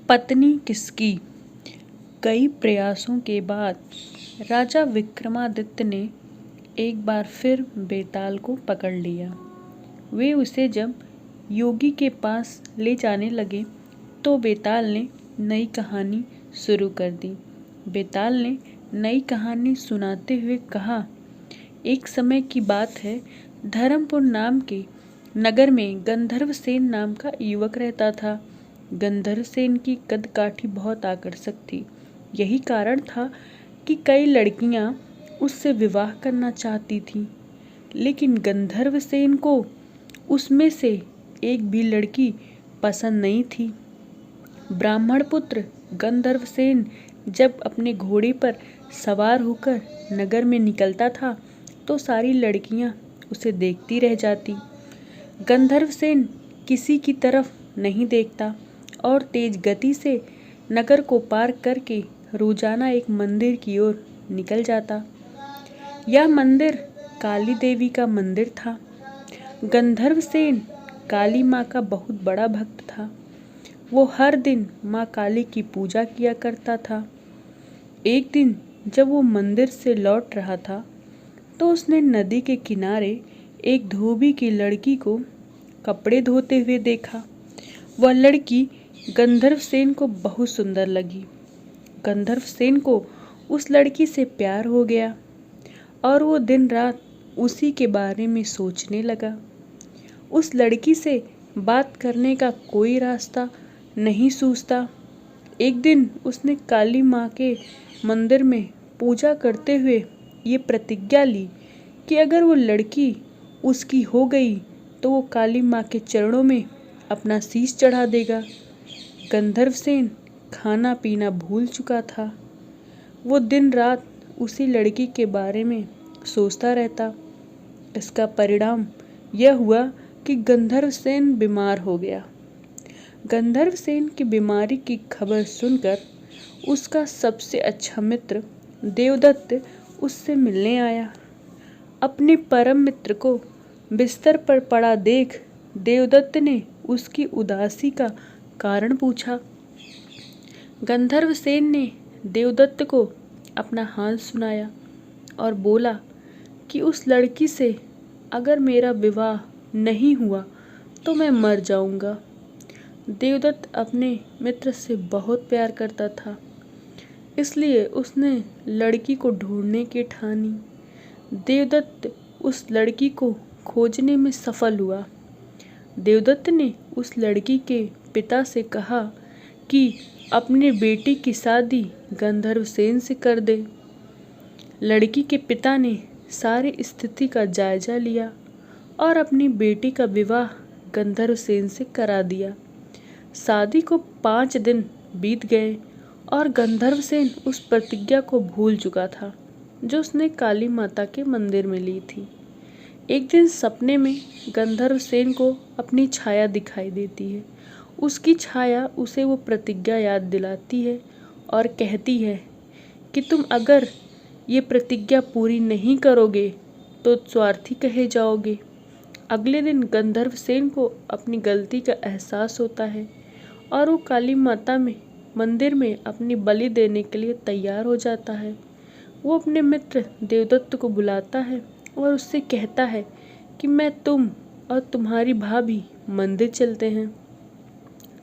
पत्नी किसकी। कई प्रयासों के बाद राजा विक्रमादित्य ने एक बार फिर बेताल को पकड़ लिया। वे उसे जब योगी के पास ले जाने लगे तो बेताल ने नई कहानी शुरू कर दी। बेताल ने नई कहानी सुनाते हुए कहा, एक समय की बात है, धर्मपुर नाम के नगर में गंधर्वसेन नाम का युवक रहता था। गंधर्वसेन की कदकाठी बहुत आकर्षक थी। यही कारण था कि कई लड़कियां उससे विवाह करना चाहती थीं, लेकिन गंधर्वसेन को उसमें से एक भी लड़की पसंद नहीं थी। ब्राह्मण पुत्र गंधर्वसेन जब अपने घोड़े पर सवार होकर नगर में निकलता था तो सारी लड़कियां उसे देखती रह जाती। गंधर्वसेन किसी की तरफ नहीं देखता और तेज गति से नगर को पार करके रोजाना एक मंदिर की ओर निकल जाता। यह मंदिर काली देवी का मंदिर था। गंधर्वसेन काली माँ का बहुत बड़ा भक्त था। वो हर दिन माँ काली की पूजा किया करता था। एक दिन जब वो मंदिर से लौट रहा था तो उसने नदी के किनारे एक धोबी की लड़की को कपड़े धोते हुए देखा। वह लड़की गंधर्वसेन को बहुत सुंदर लगी। गंधर्वसेन को उस लड़की से प्यार हो गया और वो दिन रात उसी के बारे में सोचने लगा। उस लड़की से बात करने का कोई रास्ता नहीं सूझता। एक दिन उसने काली माँ के मंदिर में पूजा करते हुए ये प्रतिज्ञा ली कि अगर वो लड़की उसकी हो गई तो वो काली माँ के चरणों में अपना शीश चढ़ा देगा। गंधर्वसेन खाना पीना भूल चुका था। वो दिन रात उसी लड़की के बारे में सोचता रहता। इसका परिणाम यह हुआ कि गंधर्वसेन बीमार हो गया। गंधर्वसेन की बीमारी की खबर सुनकर उसका सबसे अच्छा मित्र देवदत्त उससे मिलने आया। अपने परम मित्र को बिस्तर पर पड़ा देख देवदत्त ने उसकी उदासी का कारण पूछा। गंधर्वसेन ने देवदत्त को अपना हाल सुनाया और बोला कि उस लड़की से अगर मेरा विवाह नहीं हुआ तो मैं मर जाऊंगा। देवदत्त अपने मित्र से बहुत प्यार करता था, इसलिए उसने लड़की को ढूंढने की ठानी। देवदत्त उस लड़की को खोजने में सफल हुआ। देवदत्त ने उस लड़की के पिता से कहा कि अपने बेटी की शादी गंधर्वसेन से कर दे। लड़की के पिता ने सारी स्थिति का जायजा लिया और अपनी बेटी का विवाह गंधर्वसेन से करा दिया। शादी को 5 दिन बीत गए और गंधर्वसेन उस प्रतिज्ञा को भूल चुका था जो उसने काली माता के मंदिर में ली थी। एक दिन सपने में गंधर्वसेन को अपनी छाया दिखाई देती है। उसकी छाया उसे वो प्रतिज्ञा याद दिलाती है और कहती है कि तुम अगर ये प्रतिज्ञा पूरी नहीं करोगे तो स्वार्थी कहे जाओगे। अगले दिन गंधर्वसेन को अपनी गलती का एहसास होता है और वो काली माता में मंदिर में अपनी बलि देने के लिए तैयार हो जाता है। वो अपने मित्र देवदत्त को बुलाता है और उससे कहता है कि मैं तुम और तुम्हारी भाभी मंदिर चलते हैं।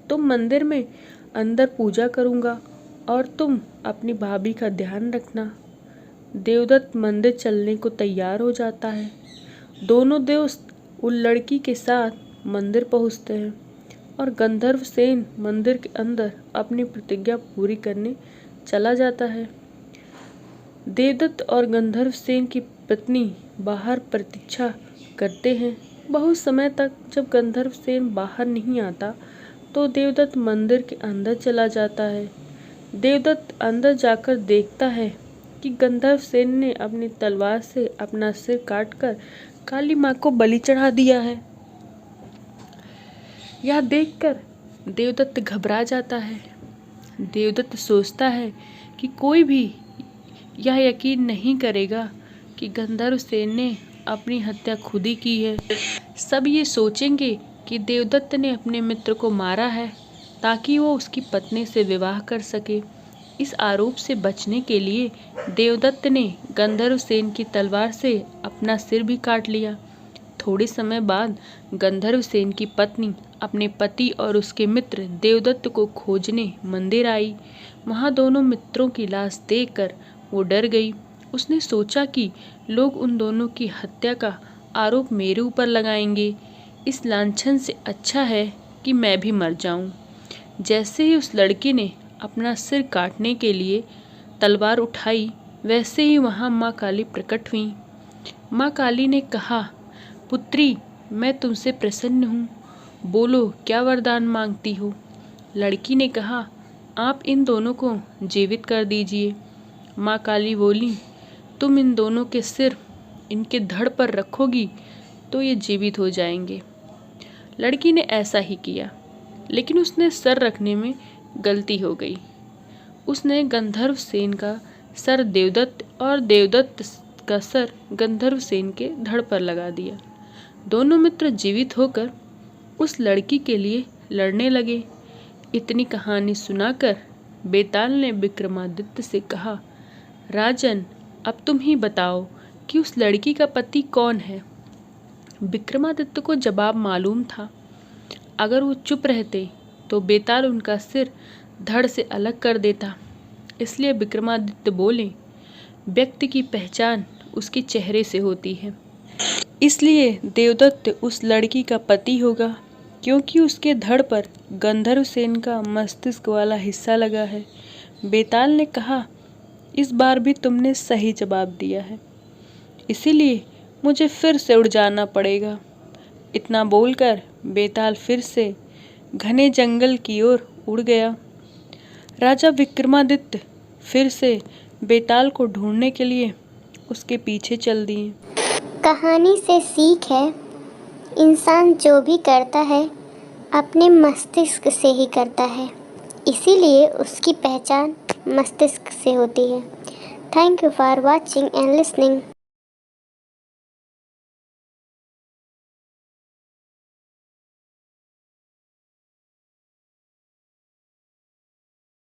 तुम मंदिर में अंदर पूजा करूँगा और तुम अपनी भाभी का ध्यान रखना। देवदत्त मंदिर चलने को तैयार हो जाता है। दोनों दोस्त उन लड़की के साथ मंदिर पहुँचते हैं और गंधर्वसेन मंदिर के अंदर अपनी प्रतिज्ञा पूरी करने चला जाता है। देवदत्त और गंधर्वसेन की पत्नी बाहर प्रतीक्षा करते हैं। बहुत समय तक जब गंधर्वसेन बाहर नहीं आता तो देवदत्त मंदिर के अंदर चला जाता है। देवदत्त अंदर जाकर देखता है कि गंधर्वसेन ने अपनी तलवार से अपना सिर काटकर काली माँ को बलि चढ़ा दिया है। यह देखकर देवदत्त घबरा जाता है। देवदत्त सोचता है कि कोई भी यह यकीन नहीं करेगा कि गंधर्वसेन ने अपनी हत्या खुद ही की है। सब ये सोचेंगे कि देवदत्त ने अपने मित्र को मारा है, ताकि वो उसकी पत्नी से विवाह कर सके। इस आरोप से बचने के लिए देवदत्त ने गंधर्वसेन की तलवार से अपना सिर भी काट लिया। थोड़े समय बाद गंधर्वसेन की पत्नी अपने पति और उसके मित्र देवदत्त को खोजने मंदिर आई। वहां दोनों मित्रों की लाश देखकर वो डर गई। उसने सोचा कि लोग उन दोनों की हत्या का आरोप मेरे ऊपर लगाएंगे। इस लांछन से अच्छा है कि मैं भी मर जाऊं। जैसे ही उस लड़की ने अपना सिर काटने के लिए तलवार उठाई, वैसे ही वहां माँ काली प्रकट हुई। माँ काली ने कहा, पुत्री, मैं तुमसे प्रसन्न हूँ, बोलो क्या वरदान मांगती हो। लड़की ने कहा, आप इन दोनों को जीवित कर दीजिए। माँ काली बोली, तुम इन दोनों के सिर इनके धड़ पर रखोगी तो ये जीवित हो जाएंगे। लड़की ने ऐसा ही किया, लेकिन उसने सर रखने में गलती हो गई। उसने गंधर्वसेन का सर देवदत्त और देवदत्त का सर गंधर्वसेन के धड़ पर लगा दिया। दोनों मित्र जीवित होकर उस लड़की के लिए लड़ने लगे। इतनी कहानी सुनाकर बेताल ने विक्रमादित्य से कहा, राजन, अब तुम ही बताओ कि उस लड़की का पति कौन है। विक्रमादित्य को जवाब मालूम था। अगर वो चुप रहते तो बेताल उनका सिर धड़ से अलग कर देता। इसलिए विक्रमादित्य बोले, व्यक्ति की पहचान उसके चेहरे से होती है। इसलिए देवदत्त उस लड़की का पति होगा, क्योंकि उसके धड़ पर गंधर्वसेन का मस्तिष्क वाला हिस्सा लगा है। बेताल ने कहा, इस बार भी तुमने सही जवाब दिया है, इसीलिए मुझे फिर से उड़ जाना पड़ेगा। इतना बोलकर बेताल फिर से घने जंगल की ओर उड़ गया। राजा विक्रमादित्य फिर से बेताल को ढूंढने के लिए उसके पीछे चल दिए। कहानी से सीख है, इंसान जो भी करता है अपने मस्तिष्क से ही करता है, इसीलिए उसकी पहचान मस्तिष्क से होती है। Thank you for watching and listening.